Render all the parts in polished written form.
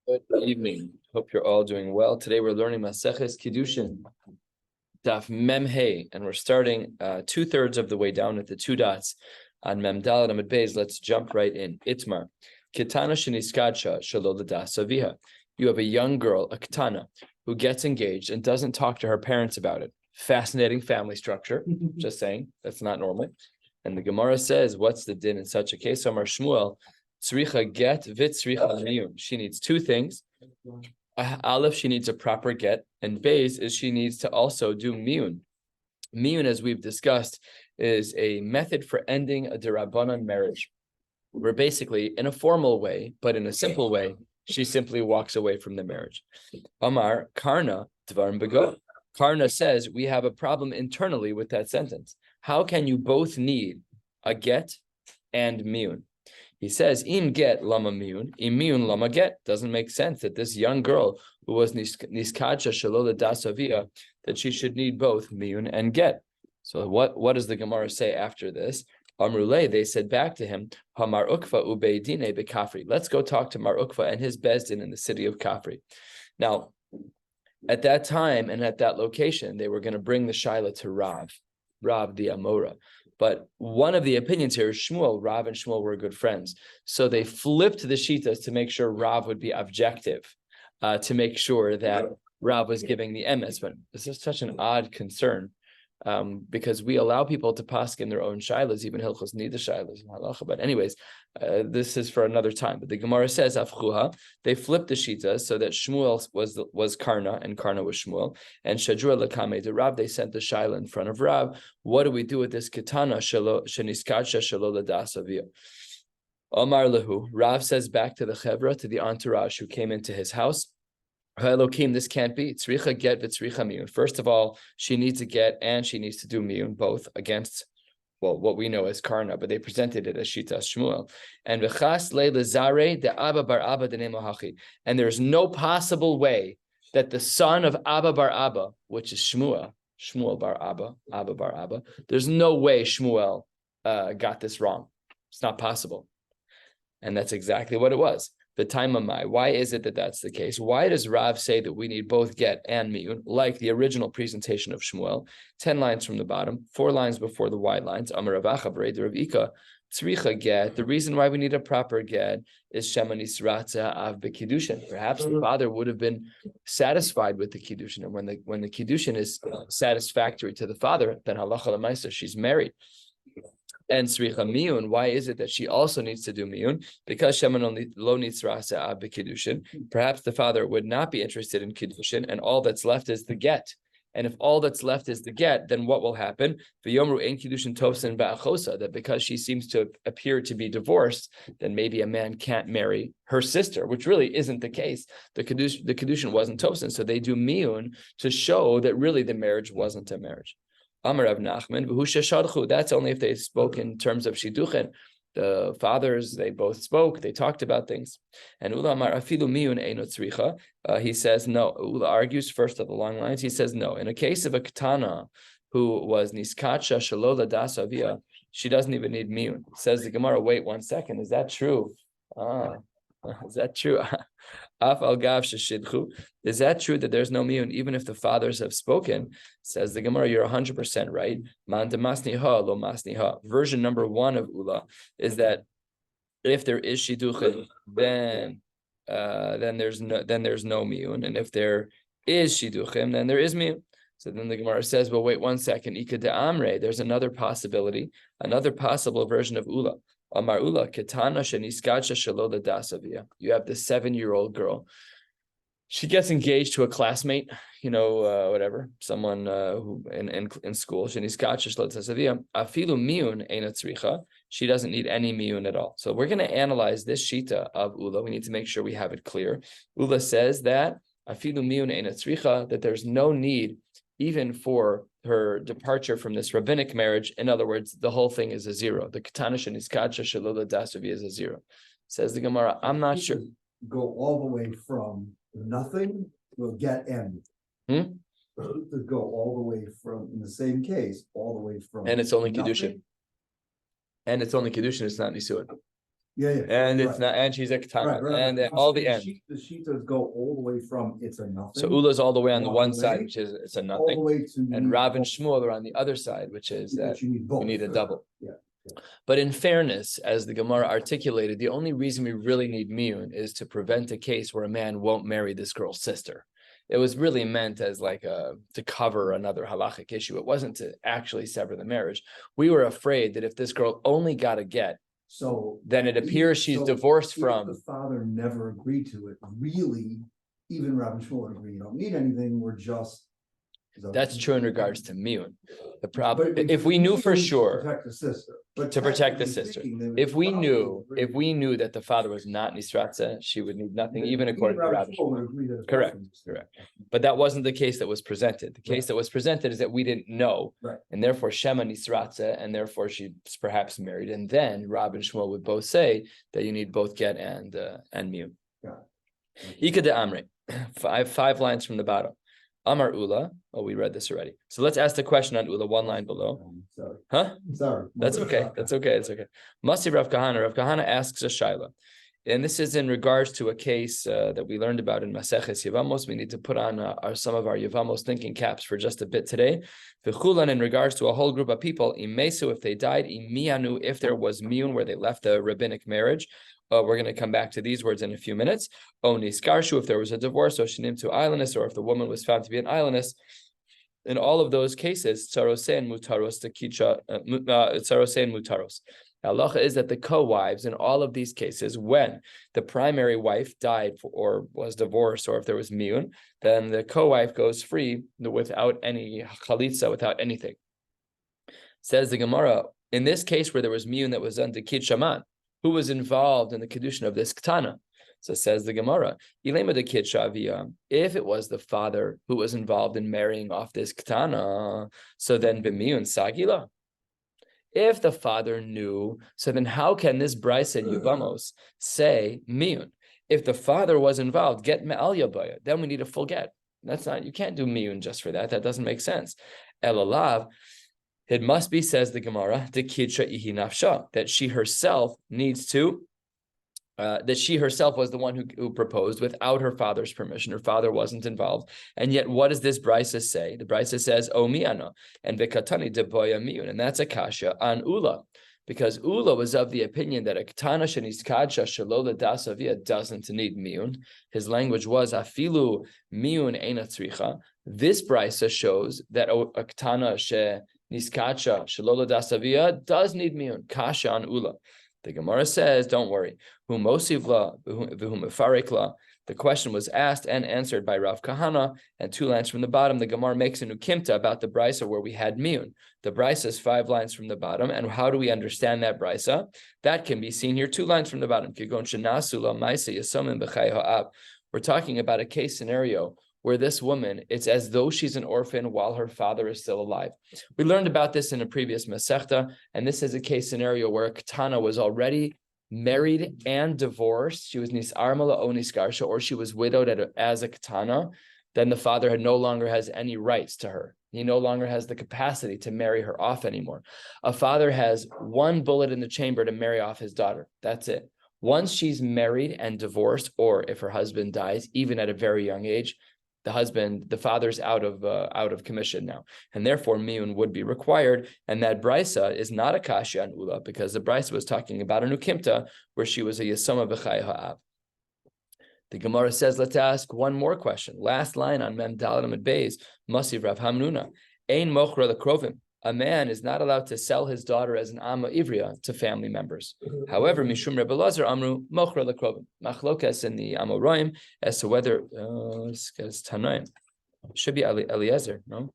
Good evening. Hope you're all doing well. Today we're learning Maseches Kiddushin, Daf Mem Hey, and we're starting 2/3 of the way down at the two dots on Mem Daled Amud Beis. Let's jump right in. Itmar, Kitana Sheniskadsha Shelo L'das Aviha. You have a young girl, a Kitana, who gets engaged and doesn't talk to her parents about it. Fascinating family structure. Just saying, that's not normal. And the Gemara says, what's the din in such a case? Amar Shmuel, Tzricha get v'tzricha miyun. She needs two things. Aleph, she needs a proper get, and Beis is she needs to also do miyun. Miyun, as we've discussed, is a method for ending a derabanan marriage, where basically, in a formal way, but in a simple way, she simply walks away from the marriage. Amar Karna Dvarim Bego. Karna says we have a problem internally with that sentence. How can you both need a get and miyun? He says, "Im get lama miyun, im miyun lama get." Doesn't make sense that this young girl who was niskadsha shelo l'das avia, that she should need both miyun and get. So what does the Gemara say after this? Amrulay, they said back to him, Hamar Ukva ubeidine bekafri. Let's go talk to Mar Ukva and his bezdin in the city of Kafri. Now, at that time and at that location, they were going to bring the shaila to Rav the Amora. But one of the opinions here is Shmuel. Rav and Shmuel were good friends. So they flipped the shitas to make sure Rav would be objective, to make sure that Rav was giving the emes. But this is such an odd concern, because we allow people to paskin their own shilas, even hilchos need the shilas in halacha. But anyways, this is for another time. But the Gemara says, Afchuha, they flipped the shitas so that Shmuel was Karna and Karna was Shmuel, and Shadra Lakame to Rav, they sent the shaila in front of Rav. What do we do with this kitana sheniskadsha shelo l'das avia? Omar lehu, Rav says back to the chevra, to the entourage who came into his house, Elokim, this can't be. Tzricha get v'tzricha miyun. First of all, she needs to get and she needs to do miyun, both against, well, what we know as Karna, but they presented it as Shitas Shmuel. And v'chas le lezare de Abba bar Abba de Nemahachi. And there's no possible way that the son of Abba bar Abba, which is Shmuel bar Abba, Abba bar Abba, there's no way Shmuel got this wrong. It's not possible. And that's exactly what it was. The time of my. Why is it that that's the case? Why does Rav say that we need both get and miyun, like the original presentation of Shmuel? 10 lines from the bottom, 4 lines before the wide lines. Amar Ravacha b'rei Rav Ika tzricha get. The reason why we need a proper get is shema nisratza av b'kiddushin. Perhaps the father would have been satisfied with the kiddushin, and when the kiddushin is satisfactory to the father, then halacha l'maisa, she's married. And tzricha miyun, why is it that she also needs to do miyun? Because sheman only lo nitzrasa b'kiddushin. Perhaps the father would not be interested in kiddushin, and all that's left is the get. And if all that's left is the get, then what will happen? V'yomru ein kiddushin tovsin ba'achosa. That because she seems to appear to be divorced, then maybe a man can't marry her sister, which really isn't the case. The kiddushin wasn't tovsin, so they do miyun to show that really the marriage wasn't a marriage. Amar Rav Nachman, that's only if they spoke in terms of shiduchen. The fathers, they both spoke, they talked about things. And Ula Amar afilu miyun eino tzricha. He says no. Ula argues first of the long lines. He says no. In a case of a katana who was niskadsha shelo l'das avia, she doesn't even need miyun. Says the Gemara. Wait 1 second. Is that true? Is that true? Is that true that there's no miyun even if the fathers have spoken? Says the Gemara, you're 100% right. Man masniha lo masniha. Version number 1 of Ula is that if there is shidduchin, then there's no miyun, and if there is shidduchim, then there is miyun. So then the Gemara says, well, wait 1 second. Ika de amre. There's another possibility, another possible version of Ula. Amar Ula, Ketana sheniskadsha shelo l'das avia. You have this 7-year-old girl. She gets engaged to a classmate, whatever, someone who in school. Sheniskadsha shelo l'das avia. Afilu miyun eina tzricha. She doesn't need any miyun at all. So we're going to analyze this shita of Ula. We need to make sure we have it clear. Ula says that afilu miyun eina tzricha, that there's no need even for her departure from this rabbinic marriage. In other words, the whole thing is a zero. The Ketana sheniskadsha shelo l'das avia is a zero. Says the Gemara, I'm not sure. Go all the way from nothing to get end. To go all the way from, in the same case, all the way from. And it's only Kiddushin. And it's only Kiddushin, it's not Nisuin. and it's not, and she's a katana, and all the end. The shitas go all the way from it's a nothing. So Ula's all the way on the one side, which is it's a all the nothing, way to and Rav and Shmuel are on the other side, which is that you need a double. Yeah. But in fairness, as the Gemara articulated, the only reason we really need miyun is to prevent a case where a man won't marry this girl's sister. It was really meant as like to cover another halachic issue. It wasn't to actually sever the marriage. We were afraid that if this girl only got a get, so then it appears she's divorced from. The father never agreed to it. Really, even Rabbi Shmuel agreed. You don't need anything. We're just. That's true in regards to miyun. The problem, if we knew for sure, to protect the sister, if we knew that the father was not nisratze, she would need nothing, even according to Rabbi. Correct. But that wasn't the case that was presented. The case that was presented is that we didn't know, and therefore Shema nisratze, and therefore she's perhaps married, and then Rab and Shmuel would both say that you need both get and miyun. Ika de Amre, five lines from the bottom. Amar Ula. Oh, we read this already. So let's ask the question on Ula, one line below. Sorry. Huh? Sorry. That's okay. That's okay. It's okay. Masi Rav Kahana. Rav Kahana asks a shaila. And this is in regards to a case that we learned about in Maseches Yevamos. We need to put on some of our Yevamos thinking caps for just a bit today. V'chulan, in regards to a whole group of people, imesu, if they died, imianu, if there was miyun, where they left the rabbinic marriage. We're going to come back to these words in a few minutes. Niskarshu, if there was a divorce, or shinim to islandess, or if the woman was found to be an islandess. In all of those cases, tsarosei and mutaros, tsarosei and mutaros. Halacha is that the co-wives in all of these cases, when the primary wife died or was divorced, or if there was miyun, then the co-wife goes free without any chalitza, without anything. Says the Gemara, in this case where there was miyun that was done to kid shaman, who was involved in the Kiddushin of this Ketana? So says the Gemara, if it was the father who was involved in marrying off this Ketana, so then b'miyun sagila. If the father knew, so then how can this Bryce and Yuvamos say miyun? If the father was involved, get me'al yabaya, then we need a full get. That's not, you can't do miyun just for that. That doesn't make sense. Elalav. It must be, says the Gemara, that she herself needs to, that she herself was the one who proposed without her father's permission. Her father wasn't involved. And yet, what does this Brisa say? The Brisa says, O miana, and v'katani deboya miyun, and that's a kasha on Ula. Because Ula was of the opinion that a katana sheniskadsha shalola dasavia doesn't need miyun. His language was afilu miyun eina tzricha. This Brisa shows that a katana Niskacha shalola dasavia does need miyun kasha on Ula. The Gemara says, don't worry. Who mosivla, v'hu mefarikla. The question was asked and answered by Rav Kahana, and 2 lines from the bottom, the Gemara makes a nukimta about the brisa where we had miyun. The brisa is 5 lines from the bottom, and how do we understand that brisa? That can be seen here 2 lines from the bottom. We're talking about a case scenario where this woman, it's as though she's an orphan while her father is still alive. We learned about this in a previous Masechta, and this is a case scenario where a katana was already married and divorced. She was nisarmala o niskarsha, or she was widowed as a katana. Then the father no longer has any rights to her. He no longer has the capacity to marry her off anymore. A father has 1 bullet in the chamber to marry off his daughter. That's it. Once she's married and divorced, or if her husband dies, even at a very young age, the father's out of commission now, and therefore miyun would be required. And that brisa is not a kasha on Ula, because the brisa was talking about a nukimta where she was a yasoma b'chay ha'av. The Gemara says, let's ask one more question. Last line on Mem Daled Amud Beis, Masiv Rav Hamnuna, Ein mochra lekrovim. A man is not allowed to sell his daughter as an amma ivria to family members. However, Mishum Rebbe Lazar Amru Mochra Lekrovim. Machlokas in the Amoraim as to whether Tanaim should be Eliezer. No,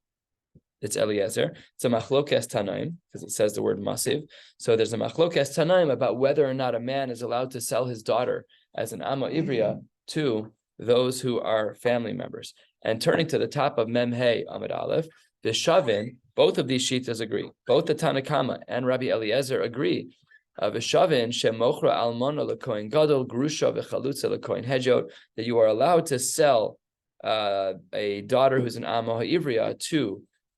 it's Eliezer. It's a Machlokas Tanaim because it says the word Masiv. So there's a Machlokas Tanaim about whether or not a man is allowed to sell his daughter as an amma ivria to those who are family members. And turning to the top of Memhei Amud Aleph, the Shavin, both of these shitas agree. Both the Tanakama and Rabbi Eliezer agree. V'shavin shemochra almona lekohen gadol grusha v'chalutza lekohen hedjot, that you are allowed to sell a daughter who's an amma ha'ivriya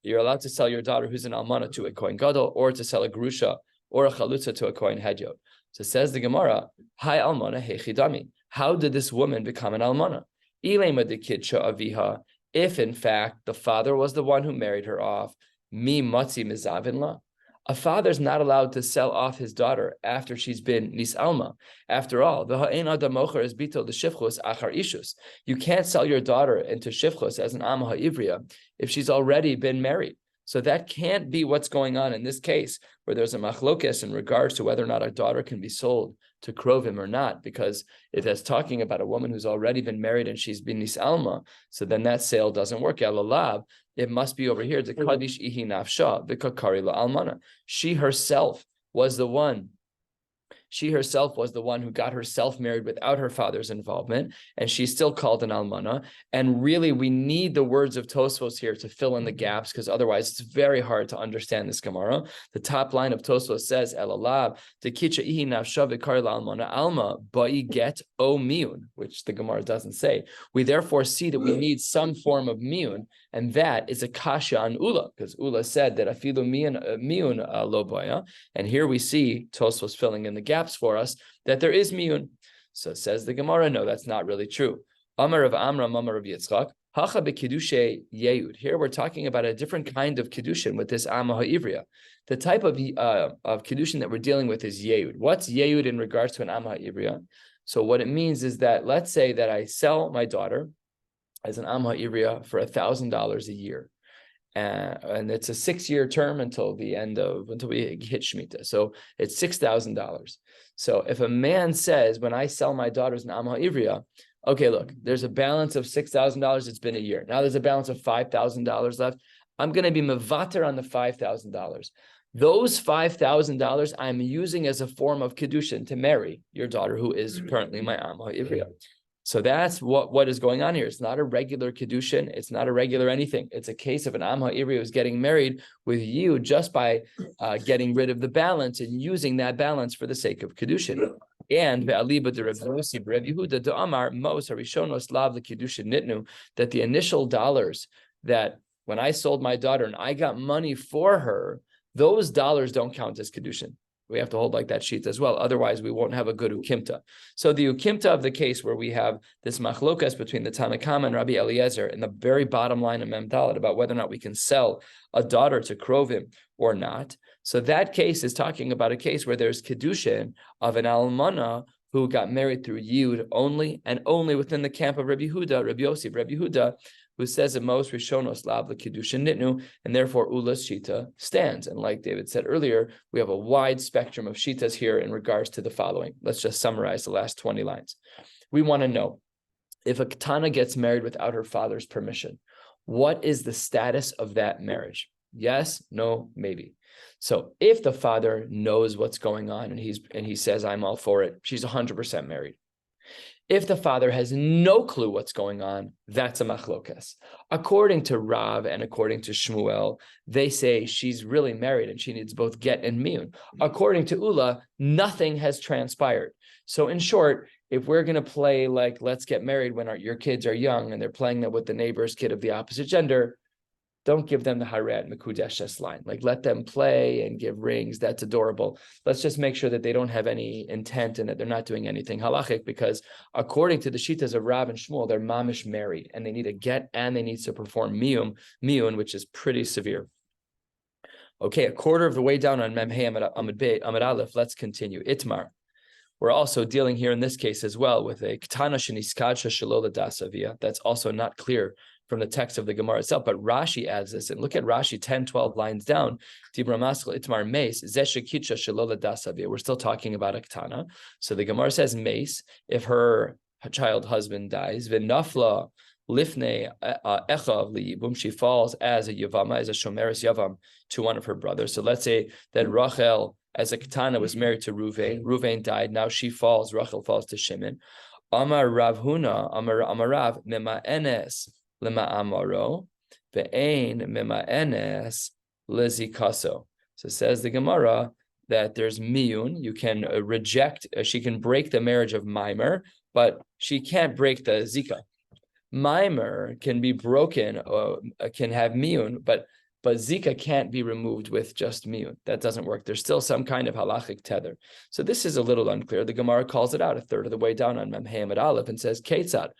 you're allowed to sell your daughter who's an almana to a kohen gadol, or to sell a grusha or a chalutza to a kohen hedjot. So says the Gemara, Hi almana hechidami. How did this woman become an almana? Ilema de kidsha aviha. If in fact the father was the one who married her off, mi matzi mizavinla. A father's not allowed to sell off his daughter after she's been nisalma. After all, the ha'ein adam mocher is bito the shifchus achar ishus. You can't sell your daughter into shifchus as an amma ha'ivriya if she's already been married. So that can't be what's going on in this case, where there's a machlokes in regards to whether or not a daughter can be sold to krovim or not, because it is talking about a woman who's already been married and she's been nisalma. So then that sale doesn't work. Yalalab, it must be over here. The kaddish ihi nafsha v'kakari la almana. She herself was the one. She herself was the one who got herself married without her father's involvement, and she's still called an almana. And really, we need the words of Tosfos here to fill in the gaps, because otherwise it's very hard to understand this Gemara. The top line of Tosfos says, Elalab, tekicha ihi nafsha v'kari la almana alma, ba'i get o miun, which the Gemara doesn't say. We therefore see that we need some form of miun, and that is a kasha on Ula, because Ula said that afilu miun lo boya. And here we see Tosfos filling in the gaps for us that there is miyun. So says the Gemara, no, that's not really true. Amar of Amram, Amar of Yitzchak, hacha bekiddushe yeyud. Here we're talking about a different kind of kiddushin with this amma ha'ivriya. The type of kiddushin that we're dealing with is yeyud. What's yeyud in regards to an amma ha'ivriya? So what it means is that, let's say that I sell my daughter as an amma ha'ivriya for $1,000 a year. And it's a 6-year term until we hit Shemitah. So it's $6,000. So if a man says, when I sell my daughter's an Amma Ivriya, okay, look, there's a balance of $6,000. It's been a year. Now there's a balance of $5,000 left. I'm going to be mevater on the $5,000. Those $5,000 I'm using as a form of Kiddushin to marry your daughter, who is currently my Amma Ivriya. So that's what is going on here. It's not a regular Kiddushin. It's not a regular anything. It's a case of an Am Ha'iri who's getting married with you just by getting rid of the balance and using that balance for the sake of Kiddushin. And that the initial dollars that when I sold my daughter and I got money for her, those dollars don't count as Kiddushin. We have to hold like that sheet as well. Otherwise, we won't have a good ukimta. So the ukimta of the case where we have this machlokas between the Tanakama and Rabbi Eliezer in the very bottom line of Mem Dalet about whether or not we can sell a daughter to krovim or not. So that case is talking about a case where there's kiddushin of an almana who got married through yud only, and only within the camp of Rabbi Yehuda, who says at most Rishonos lav l'kiddushin nitnu, and therefore Ula's shita stands. And like David said earlier, we have a wide spectrum of shitas here in regards to the following. Let's just summarize the last 20 lines. We want to know, if a ketana gets married without her father's permission, what is the status of that marriage? Yes, no, maybe. So if the father knows what's going on and he says, I'm all for it, she's 100% married. If the father has no clue what's going on, that's a machlokes. According to Rav and according to Shmuel, they say she's really married and she needs both get and miyun. According to Ula, nothing has transpired. So in short, if we're going to play like let's get married when your kids are young and they're playing that with the neighbor's kid of the opposite gender, don't give them the Harat Mekudeshes line. Like, let them play and give rings. That's adorable. Let's just make sure that they don't have any intent and that they're not doing anything halachic, because according to the shitas of Rav and Shmuel, they're mamish married and they need a get and they need to perform miyun, which is pretty severe. Okay, a quarter of the way down on Mem Hey Amud Aleph, let's continue. Itmar. We're also dealing here in this case as well with a ketana sheniskadcha shelo l'dasavia. That's also not clear from the text of the Gemara itself, but Rashi adds this, and look at Rashi 10, 12 lines down. We're still talking about a ketana. So the Gemara says mace, if her child husband dies, v'nafla lifnei echav liyibum, she falls as a yavama, as a shomeres yavam to one of her brothers. So let's say that Rachel, as a ketana, was married to Ruvain. Ruvain died. Now she falls. Rachel falls to Shimon. Amar Rav Huna, Amar Rav, mema enes lema amaro, ve'ein mema enes lezikaso. So says the Gemara that there's miyun. You can reject. She can break the marriage of mimer, but she can't break the zika. Mimer can be broken, or can have miyun, but but Zika can't be removed with just miyun. That doesn't work. There's still some kind of halachic tether. So this is a little unclear. The Gemara calls it out a third of the way down on Mem Hey Amud Aleph and says, Ketzad,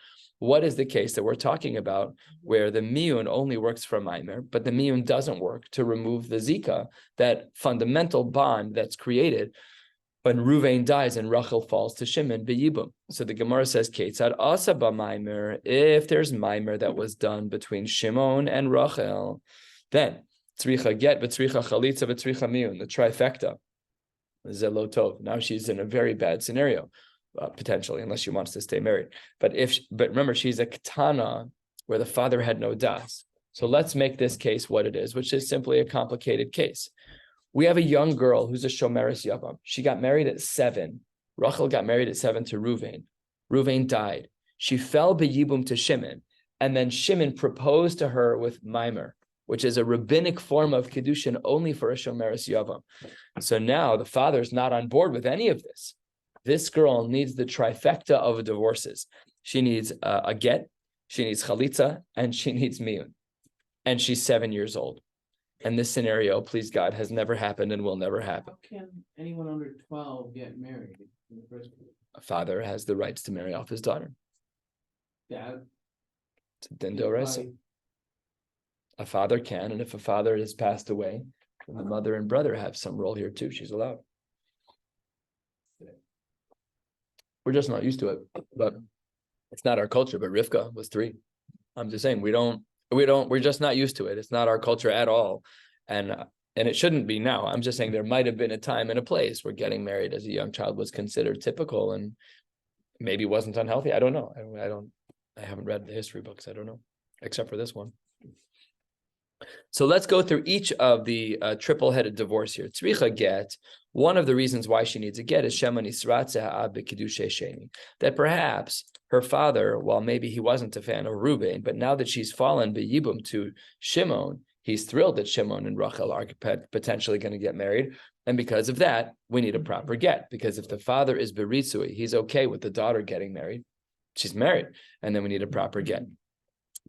what is the case that we're talking about where the miyun only works for Maimer, but the miyun doesn't work to remove the Zika, that fundamental bond that's created when Ruvain dies and Rachel falls to Shimon b'yibum. So the Gemara says, Ketzad asa b'maimer, if there's maimer that was done between Shimon and Rachel, then tzricha get, v'tzricha chalitza, v'tzricha miyun, the trifecta. Zelo tov. Now she's in a very bad scenario, potentially, unless she wants to stay married. But remember, she's a katana where the father had no das. So let's make this case what it is, which is simply a complicated case. We have a young girl who's a shomeres yavam. She got married at 7. Rachel got married at 7 to Ruvain. Ruvain died. She fell b'yibum to Shimon, and then Shimon proposed to her with maimer, which is a rabbinic form of Kiddushin only for a shomeres yavam. So now the father's not on board with any of this. This girl needs the trifecta of divorces. She needs a get, she needs chalitza, and she needs miyun. And she's 7 years old. And this scenario, please God, has never happened and will never happen. How can anyone under 12 get married in the first place? A father has the rights to marry off his daughter. Dad? It's a din d'oraisa. A father can, and if a father has passed away, then the mother and brother have some role here too. She's allowed. We're just not used to it, but it's not our culture. But Rivka was 3. I'm just saying we're just not used to it. It's not our culture at all. And it shouldn't be now. I'm just saying there might have been a time and a place where getting married as a young child was considered typical and maybe wasn't unhealthy. I don't know. I haven't read the history books. I don't know, except for this one. So let's go through each of the triple-headed divorce here. Tzricha get, one of the reasons why she needs a get is Shema nisratze ha'ab b'kiddushay sheni. That perhaps her father, while maybe he wasn't a fan of Reuben, but now that she's fallen b'yibum to Shimon, he's thrilled that Shimon and Rachel are potentially going to get married. And because of that, we need a proper get. Because if the father is beritzui, he's okay with the daughter getting married. She's married. And then we need a proper get.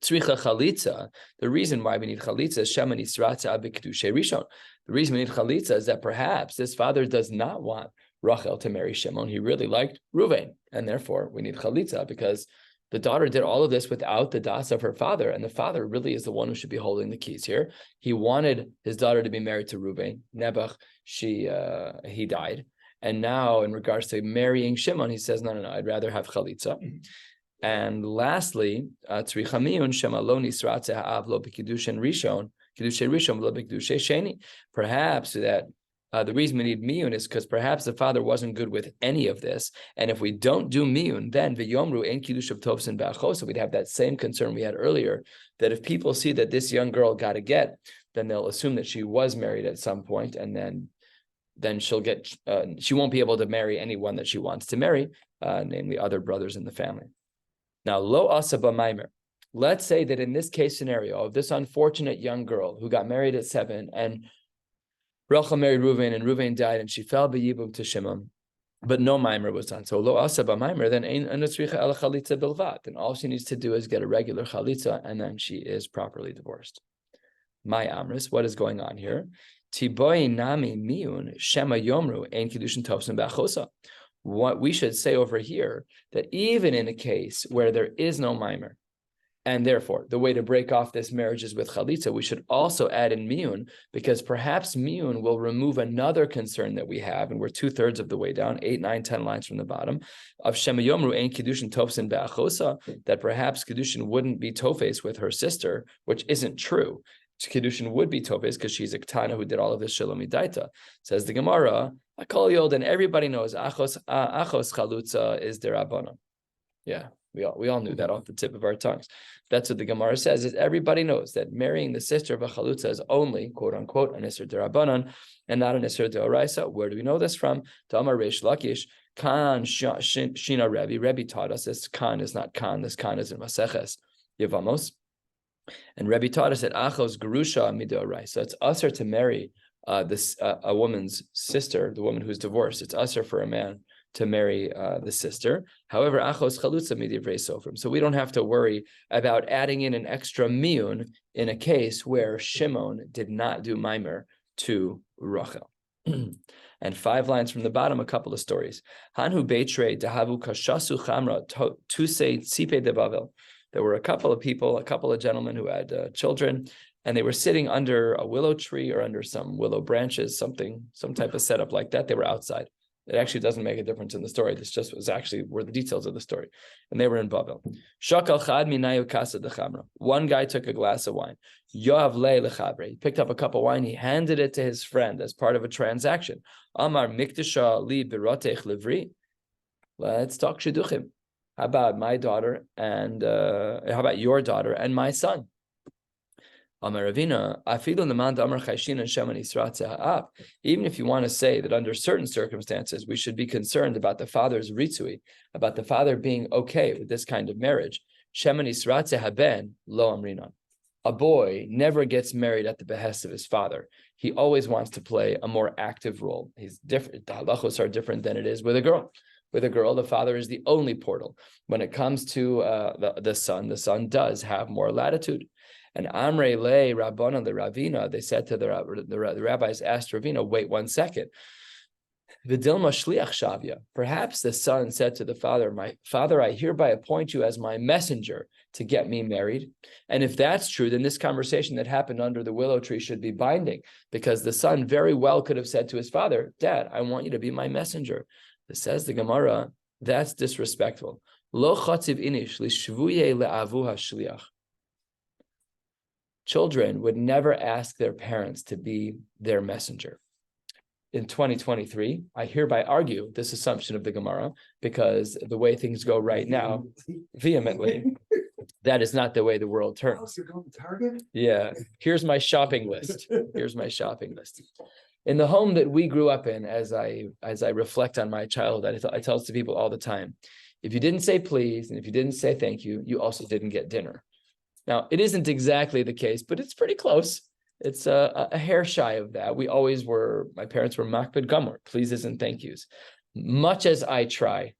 Tzricha chalitza, the reason why we need chalitza is Shema nisratze b'kiddushay rishon. The reason we need chalitza is that perhaps this father does not want Rachel to marry Shimon. He really liked Ruvain, and therefore we need chalitza because the daughter did all of this without the das of her father, and the father really is the one who should be holding the keys here. He wanted his daughter to be married to Ruvain. Nebuch, he died, and now in regards to marrying Shimon, he says, no, I'd rather have chalitza. And lastly, tzricha miyun shema lo nisratze ha'av lo b'kiddushin rishon, kiddushay rishon lo b'kiddushay sheni. Perhaps that the reason we need miyun is because perhaps the father wasn't good with any of this, and if we don't do miyun, then v'yomru ein kiddush of tovsin ba'achosa. We'd have that same concern we had earlier, that if people see that this young girl got a get, then they'll assume that she was married at some point, and then she'll get she won't be able to marry anyone that she wants to marry, namely other brothers in the family. Now, lo asaba maimer. Let's say that in this case scenario of this unfortunate young girl who got married at 7 and Rachel married Ruvain and Ruvain died and she fell b'yibum to Shimon, but no maimer was done. So lo asaba maimer, then ein tzricha el chalitza bilvat. Then all she needs to do is get a regular chalitza and then she is properly divorced. My amris, what is going on here? Tiboi nami miyun shema yomru ein kiddushin tovsin ba'achosa. What we should say over here, that even in a case where there is no maimer, and therefore the way to break off this marriage is with chalitza, we should also add in miyun, because perhaps miyun will remove another concern that we have, and we're 2/3 of the way down, 8, 9, 10 lines from the bottom, of Shema Yomru ein Kiddushin Tofsin Be'achosa, that perhaps Kiddushin wouldn't be Tofes with her sister, which isn't true. Kiddushin would be Tofes because she's a Ketana who did all of this Shalom Idaita. Says the Gemara, Akol Yod, and everybody knows Achos Chalutza is Derabbanan. Yeah, we all knew that off the tip of our tongues. That's what the Gemara says, is everybody knows that marrying the sister of a Chalutza is only, quote unquote, an Isser Derabbanan and not an Isser Deoraisa. Where do we know this from? Tamar Reish Lakish, Kan Shina Rebbe. Rebbe taught us this Kan is not Kan, this Kan is in Maseches Yevamos. And Rebbe taught us that Achos Gerusha Midorai. So it's usher to marry a woman's sister, the woman who's divorced. It's usher for a man to marry the sister. However, achos chalutza midivrei sofrim. So we don't have to worry about adding in an extra miyun in a case where Shimon did not do maimer to Rachel. And 5 lines from the bottom, a couple of stories. Hanhu beitre dahavu kashasu chamra tuse tzipe de Bavel. There were a couple of people, a couple of gentlemen who had children, and they were sitting under a willow tree or under some willow branches, some type of setup like that. They were outside. It actually doesn't make a difference in the story. This just were the details of the story. And they were in Bavel. Shakal chad minayu kasa de chamra. One guy took a glass of wine. Yoav le lechabre. He picked up a cup of wine. He handed it to his friend as part of a transaction. Amar mikdasha li birotech livri. Let's talk shidduchim. How about my daughter and how about your daughter and my son? Amar Ravina, even if you want to say that under certain circumstances we should be concerned about the father's ritzui, about the father being okay with this kind of marriage, shemen isratze haben lo amrinon. A boy never gets married at the behest of his father. He always wants to play a more active role. He's different. The halachos are different than it is with a girl. With a girl, the father is the only portal. When it comes to the son does have more latitude. And Amrei le Rabbana the Ravina, they said to the rabbis, asked Ravina, wait 1 second. Vidilma shliach shavya. Perhaps the son said to the father, my father, I hereby appoint you as my messenger to get me married. And if that's true, then this conversation that happened under the willow tree should be binding, because the son very well could have said to his father, Dad, I want you to be my messenger. It says the Gemara, that's disrespectful. Lo chatziv inish lishvuye le'avu hashliach. Children would never ask their parents to be their messenger. In 2023, I hereby argue this assumption of the Gemara, because the way things go right now, vehemently, that is not the way the world turns. You're going to Target? Yeah, here's my shopping list. In the home that we grew up in, as I reflect on my childhood, I tell this to people all the time. If you didn't say please, and if you didn't say thank you, you also didn't get dinner. Now, it isn't exactly the case, but it's pretty close. It's a hair shy of that. My parents were makbid gamor, pleases and thank yous. Much as I try,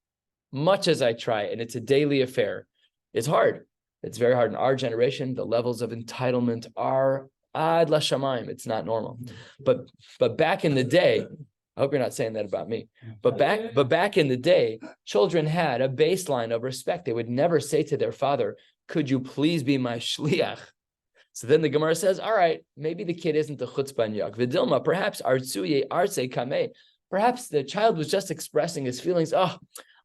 and it's a daily affair, it's hard. It's very hard in our generation. The levels of entitlement are ad la shamayim. It's not normal. But back in the day, I hope you're not saying that about me. But back in the day, children had a baseline of respect. They would never say to their father, could you please be my shliach? So then the Gemara says, all right, maybe the kid isn't the chutzpah yak. Vidilma, perhaps artsuye arse kameh. Perhaps the child was just expressing his feelings. Oh,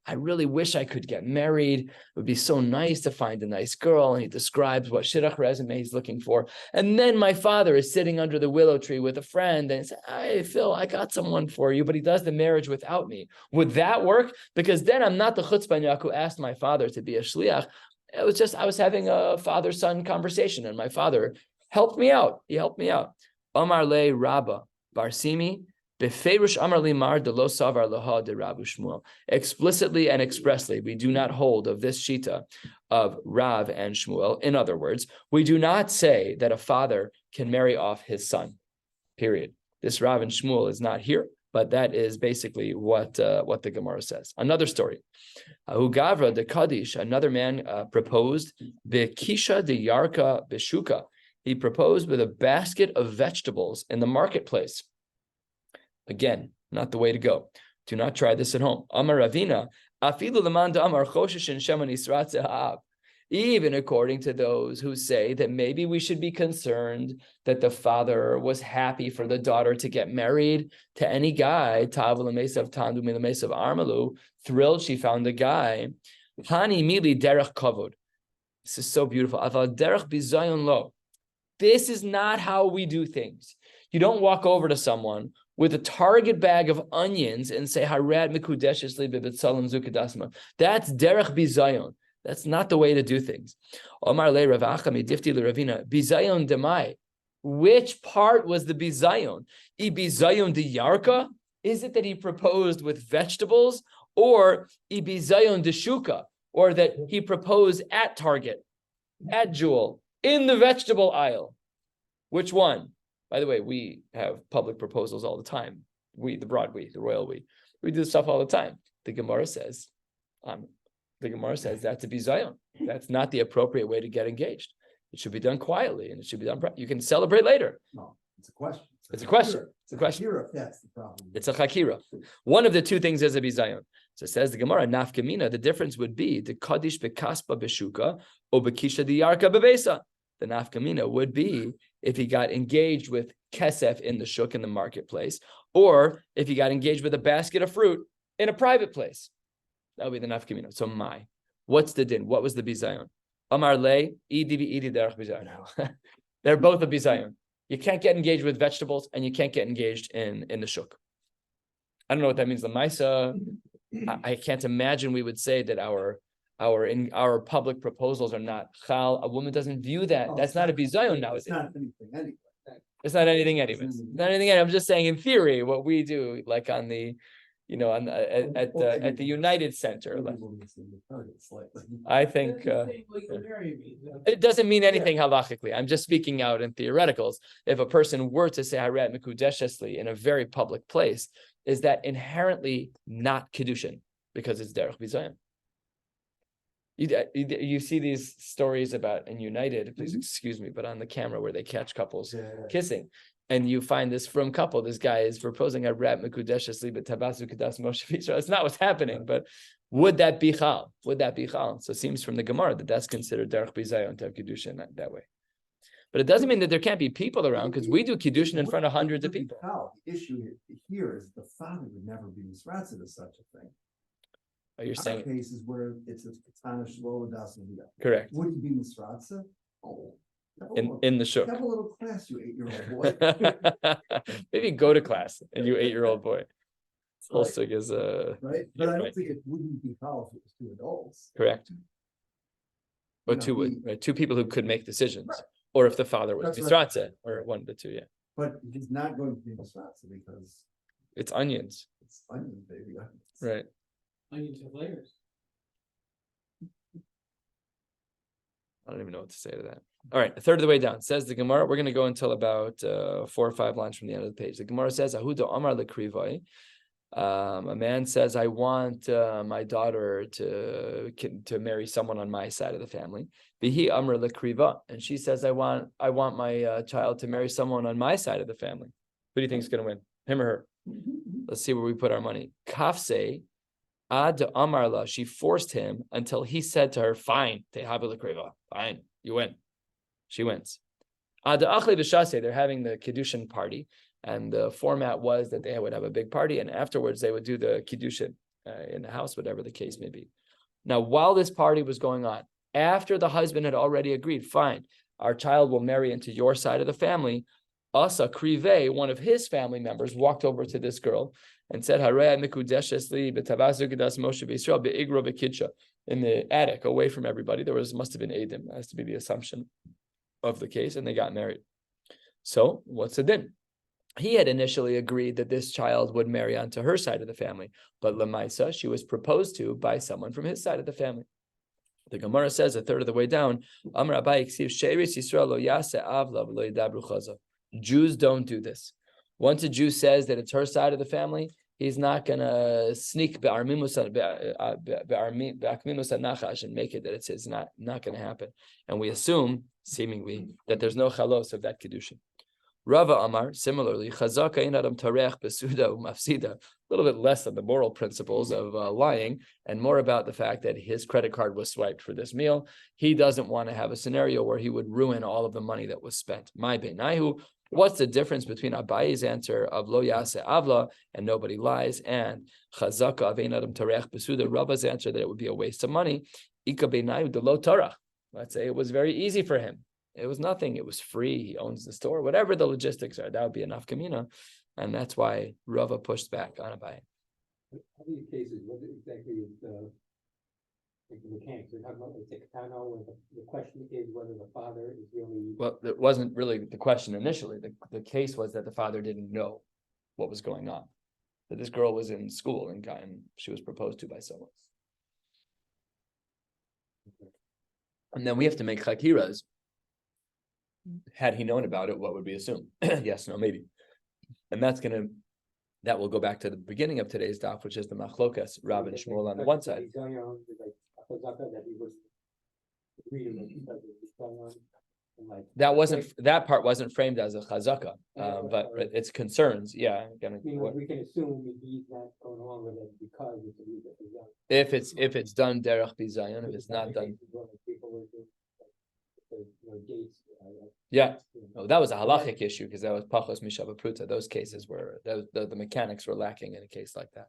I really wish I could get married. It would be so nice to find a nice girl. And he describes what shidduch resume he's looking for. And then my father is sitting under the willow tree with a friend and says, hey, Phil, I got someone for you, but he does the marriage without me. Would that work? Because then I'm not the chutzpah yak who asked my father to be a shliach. It was just, I was having a father-son conversation, and my father helped me out. He helped me out. Amar le Rabba Barsimi, befeirush Amar li mar de lo savar laha de Rabu Shmuel. Explicitly and expressly, we do not hold of this shita of Rav and Shmuel. In other words, we do not say that a father can marry off his son, period. This Rav and Shmuel is not here, but that is basically what the Gemara says. Another story. Gavra de Kaddish, another man proposed Bekisha de Yarka Beshuka. He proposed with a basket of vegetables in the marketplace. Again, not the way to go. Do not try this at home. Amar Ravina, afilu lemanda amar choshishin sheman isratze ha'ab. Even according to those who say that maybe we should be concerned that the father was happy for the daughter to get married to any guy, thrilled she found a guy. Hani mili derech kavod. This is so beautiful. Aval derech bizayon lo. This is not how we do things. You don't walk over to someone with a Target bag of onions and say, Harad mikudeshes li bebetzalim zukadasma. That's derech bizayon. That's not the way to do things. Omar le Rav Achami difti le Ravina bizayon demai. Which part was the bizayon? I bizayon de yarka? Is it that he proposed with vegetables, or I bizayon de shuka, or that he proposed at Target, at Jewel, in the vegetable aisle? Which one? By the way, we have public proposals all the time. We, the broad we, the royal we do this stuff all the time. the Gemara says that's a bizayon. That's not the appropriate way to get engaged. It should be done quietly, and it should be done. You can celebrate later. No, it's a question. It's a question. It's a question. Shiur, that's the problem. It's a chakira. One of the two things is a bizayon. So it says the Gemara, nafkamina, the difference would be the kaddish bekaspa beshuka or bekisha diyarka bebesa. The nafkamina would be if he got engaged with kesef in the shuk in the marketplace, or if he got engaged with a basket of fruit in a private place. That would be the nafkamina. So what's the din? What was the bizayon? Amar le, idi derech bizayon. They're both a bizayon. You can't get engaged with vegetables, and you can't get engaged in the shuk. I don't know what that means. The Maisa, I can't imagine we would say that our public proposals are not chal. A woman doesn't view that. That's not a bizayon nowadays. It's not anything anyway. It's not anything anyways. It's not anything. I'm just saying in theory what we do, like on the, at the United Center. I think it doesn't mean anything halachically. I'm just speaking out in theoreticals. If a person were to say harat mikudeshesli in a very public place, is that inherently not Kiddushin because it's derech bizayon? You see these stories about in United, please excuse me, but on the camera where they catch couples kissing. And you find this from couple. This guy is proposing a rat mekudeshes liba tabasu kedas Moshe Yisrael. It's not what's happening, but would that be chal? Would that be chal? So it seems from the Gemara that that's considered derech bizayon to have kiddushin that way. But it doesn't mean that there can't be people around, because we do kiddushin in front of hundreds of people. The issue here is the father would never be misratzed to such a thing. Oh, you're saying cases where it's a katana shlo das. Correct. Would he be misratzed? Oh. In the shuk. Have a little class, you 8-year-old boy. Maybe go to class and you 8-year-old boy. Whole sug is right, but I don't think it wouldn't be how if it was 2 adults. Correct. Or two people who could make decisions, or if the father was misratze, or one of the two, yeah. But he's not going to be misratze because it's onions. It's onions, baby. Right. Onions have layers. I don't even know what to say to that. All right, a third of the way down. Says the Gemara. We're going to go until about 4 or 5 lines from the end of the page. The Gemara says, "Ahudo Amar lekrivai." A man says, "I want my daughter to marry someone on my side of the family." Vihi Amar lekriva, and she says, "I want my child to marry someone on my side of the family." Who do you think is going to win, him or her? Let's see where we put our money. Kafse Ad Amarla. She forced him until he said to her, "Fine, tehavi lekriva. Fine, you win." She wins. They're having the Kiddushin party, and the format was that they would have a big party, and afterwards they would do the Kiddushin in the house, whatever the case may be. Now, while this party was going on, after the husband had already agreed, fine, our child will marry into your side of the family, Asa Krive, one of his family members, walked over to this girl and said, in the attic, away from everybody. Must have been Adam, that has to be the assumption of the case, and they got married. So what's the din? He had initially agreed that this child would marry onto her side of the family, but Lamaisa, she was proposed to by someone from his side of the family. The Gemara says a third of the way down, Jews don't do this. Once a Jew says that it's her side of the family, he's not going to sneak be'armimus and make it that it's not going to happen. And we assume, seemingly, that there's no chalos of that Kiddushin. Rava Amar, similarly, chazaka ein adam tarech besuda umafsida, a little bit less on the moral principles of lying, and more about the fact that his credit card was swiped for this meal. He doesn't want to have a scenario where he would ruin all of the money that was spent. My beinahu. What's the difference between Abayi's answer of lo yase avla and nobody lies, and chazaka of ein adam tarech besuda, Rava's answer that it would be a waste of money? Ika beinayu de lo tarach. Let's say it was very easy for him. It was nothing. It was free. He owns the store. Whatever the logistics are, that would be enough kamina, and that's why Rava pushed back on Abaye. How many cases? What exactly is the mechanics? We're talking about the katana, where the question is whether the father is really. Well, it wasn't really the question initially. The case was that the father didn't know what was going on. That this girl was in school and she was proposed to by someone. Okay. And then we have to make chakiras. Had he known about it, what would we assume? Yes, no, maybe. And that's going to That will go back to the beginning of today's daf, which is the machlokas, Rav and Shmuel on the one side. That part wasn't framed as a chazaka, but it's concerns. Yeah, we can assume he's not going along with it because it's a reason. If it's done derech bizayon, if it's not done. Yeah, no, that was a halachic issue because that was pachos mishava pruta. Those cases were the mechanics were lacking in a case like that.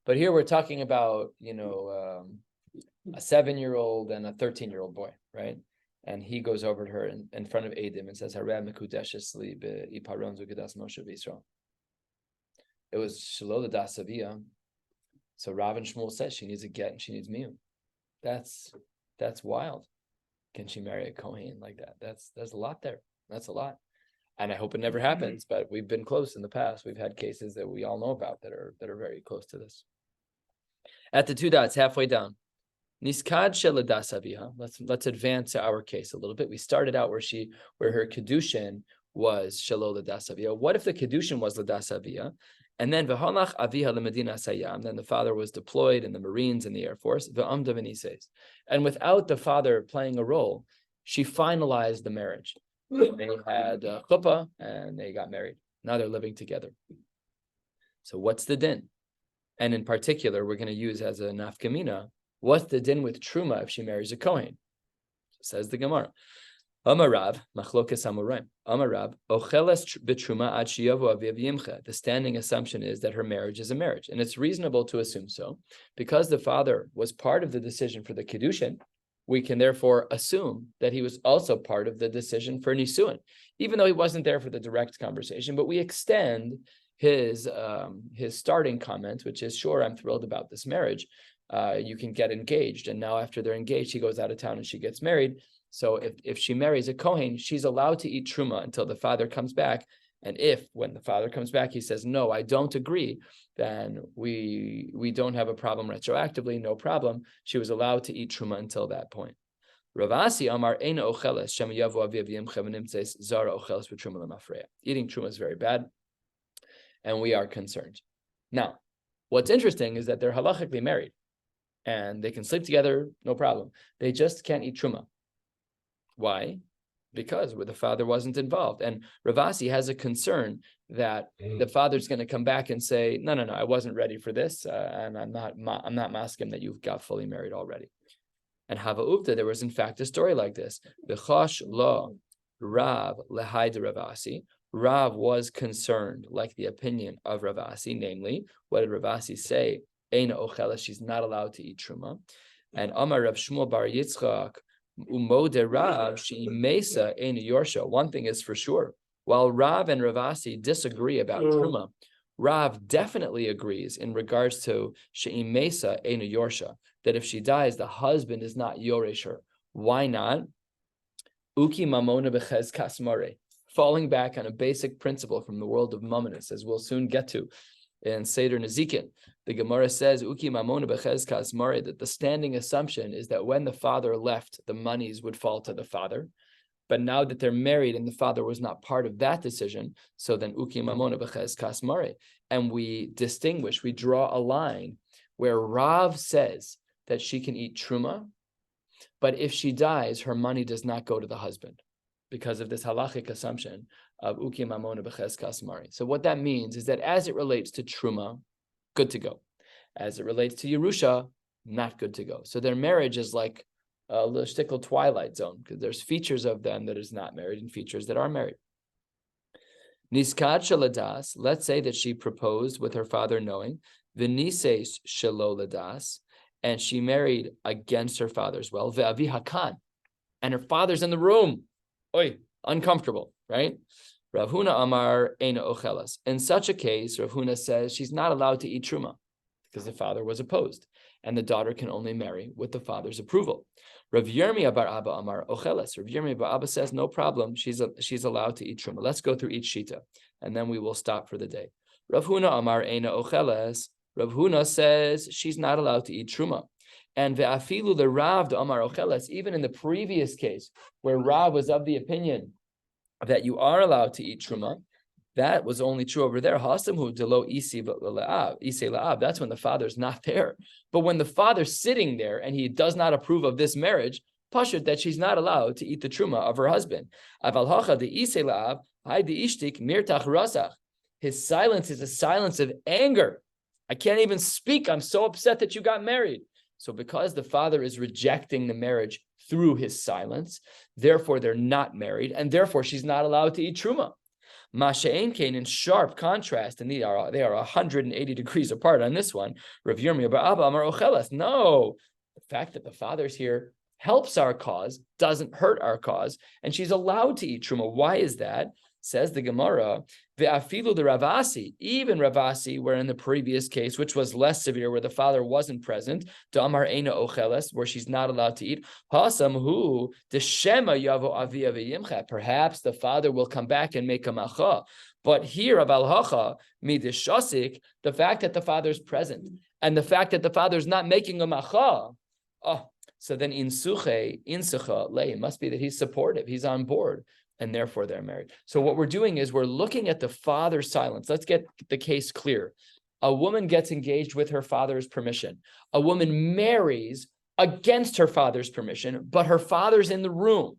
But here we're talking about a 7-year-old and a 13-year-old boy, right? And he goes over to her in front of Eidim and says, "Hareh mekudeshes li be'iparon zugedas Moshe v'Yisrael." It was shelo l'das aviyah. So Rav and Shmuel says she needs a get and she needs miyum. That's wild. Can she marry a Kohen like that? There's a lot there. That's a lot. And I hope it never happens, but we've been close in the past. We've had cases that we all know about that are very close to this. At the 2 dots, halfway down. Niskad sheladas aviha. Let's advance our case a little bit. We started out where her Kiddushin was shelo ladas aviha. What if the Kiddushin was ladas aviha? And then v'holach aviha lemedina sayam. Then the father was deployed in the Marines and the Air Force. V'amda v'nises. And without the father playing a role, she finalized the marriage. They had chuppah and they got married. Now they're living together. So what's the din? And in particular, we're going to use as a nafkamina, what's the din with truma if she marries a Kohen? Says the Gemara. Amarav, machlokas amoraim. Amarav, ocheles betruma ad shiyavu aviv yimcha. The standing assumption is that her marriage is a marriage, and it's reasonable to assume so, because the father was part of the decision for the Kiddushin. We can therefore assume that he was also part of the decision for nisuin, even though he wasn't there for the direct conversation. But we extend his starting comment, which is, "Sure, I'm thrilled about this marriage. You can get engaged." And now after they're engaged, he goes out of town and she gets married. So if she marries a Kohen, she's allowed to eat truma until the father comes back. And when the father comes back, he says, "No, I don't agree," then we don't have a problem retroactively, no problem. She was allowed to eat truma until that point. Ravasi Amar Eina Ocheles Shem Yavu Aviv Yimcha V'Nimtzeis Zara Ocheles V'Truma L'Mafreya. Eating truma is very bad, and we are concerned. Now, what's interesting is that they're halachically married, and they can sleep together, no problem. They just can't eat truma. Why? Because the father wasn't involved. And Ravasi has a concern that the father's going to come back and say, no, I wasn't ready for this, and I'm not masking that you've got fully married already. And Hava Uvda, there was in fact a story like this. V'chosh lo Rav lehai de Ravasi. Rav was concerned, like the opinion of Ravasi, namely, what did Ravasi say? Eina ochela, she's not allowed to eat truma. And Amar Rav Shmuel bar Yitzchak, Umode Rav, she mesa eina yorsha. One thing is for sure, while Rav and Ravasi disagree about truma, Rav definitely agrees in regards to she'i mesa eina yorsha, that if she dies, the husband is not yoresh her. Why not? Uki mamona bechez kasmare. Falling back on a basic principle from the world of mamonis, as we'll soon get to in Seder Nezikin. The Gemara says, Uki mamona bechez kasmare, that the standing assumption is that when the father left, the monies would fall to the father. But now that they're married and the father was not part of that decision, so then Uki mamona bechez kasmare. And we draw a line where Rav says that she can eat truma, but if she dies, her money does not go to the husband because of this halachic assumption of uki mamona b'ches kasmari. So what that means is that as it relates to truma, good to go. As it relates to Yerusha, not good to go. So their marriage is like a little shtickle twilight zone, because there's features of them that is not married and features that are married. Niskad shaladas, let's say that she proposed with her father knowing, v'nises shelo ladas, and she married against her father as well, ve'avi hakan, and her father's in the room. Oy, uncomfortable, right? Rav Huna Amar Eina Ochelas. In such a case, Rav Huna says she's not allowed to eat truma because the father was opposed, and the daughter can only marry with the father's approval. Rav Yirmiyah bar Abba Amar Ochelas. Rav Yirmiyah bar Abba says no problem. She's allowed to eat truma. Let's go through each shita, and then we will stop for the day. Rav Huna Amar Eina Ochelas. Rav Huna says she's not allowed to eat truma. And ve'afilu the Rav de Amar Ocheles, even in the previous case where Rav was of the opinion that you are allowed to eat truma, That was only true over there. That's when the father's not there. But when the father's sitting there and he does not approve of this marriage, pashut that she's not allowed to eat the truma of her husband. His silence is a silence of anger. I can't even speak. I'm so upset that you got married. So because the father is rejecting the marriage through his silence, therefore they're not married, and therefore she's not allowed to eat truma. Masha'en Kain, in sharp contrast, and they are 180 degrees apart on this one. Rav Yirmiyah bar Abba Amar Ochelas. No, the fact that the father's here helps our cause, doesn't hurt our cause, and she's allowed to eat truma. Why is that? Says the Gemara, ve'afilu the Ravasi, even Ravasi, where in the previous case, which was less severe, where the father wasn't present, Damar Eina Ocheles, where she's not allowed to eat, Hasam hu deshema yavo avia ve'yimcha. Perhaps the father will come back and make a macha. But here, Aval Hacha, midishasik, the fact that the father's present and the fact that the father's not making a macha, so then insucha lay, must be that he's supportive, he's on board, and therefore they're married. So what we're doing is we're looking at the father's silence. Let's get the case clear. A woman gets engaged with her father's permission. A woman marries against her father's permission, but her father's in the room.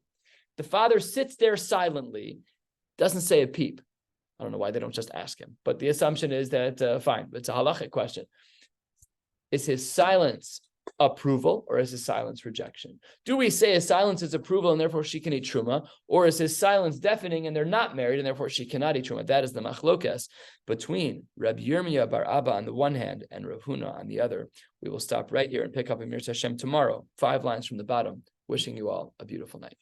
The father sits there silently, doesn't say a peep. I don't know why they don't just ask him, but the assumption is that, fine, it's a halachic question. Is his silence approval, or is his silence rejection? Do we say his silence is approval and therefore she can eat truma, or is his silence deafening and they're not married and therefore she cannot eat truma? That is the machlokes between Rabbi Yirmiyah bar Abba on the one hand and Rav Huna on the other. We will stop right here and pick up Amir Hashem tomorrow, 5 lines from the bottom. Wishing you all a beautiful night.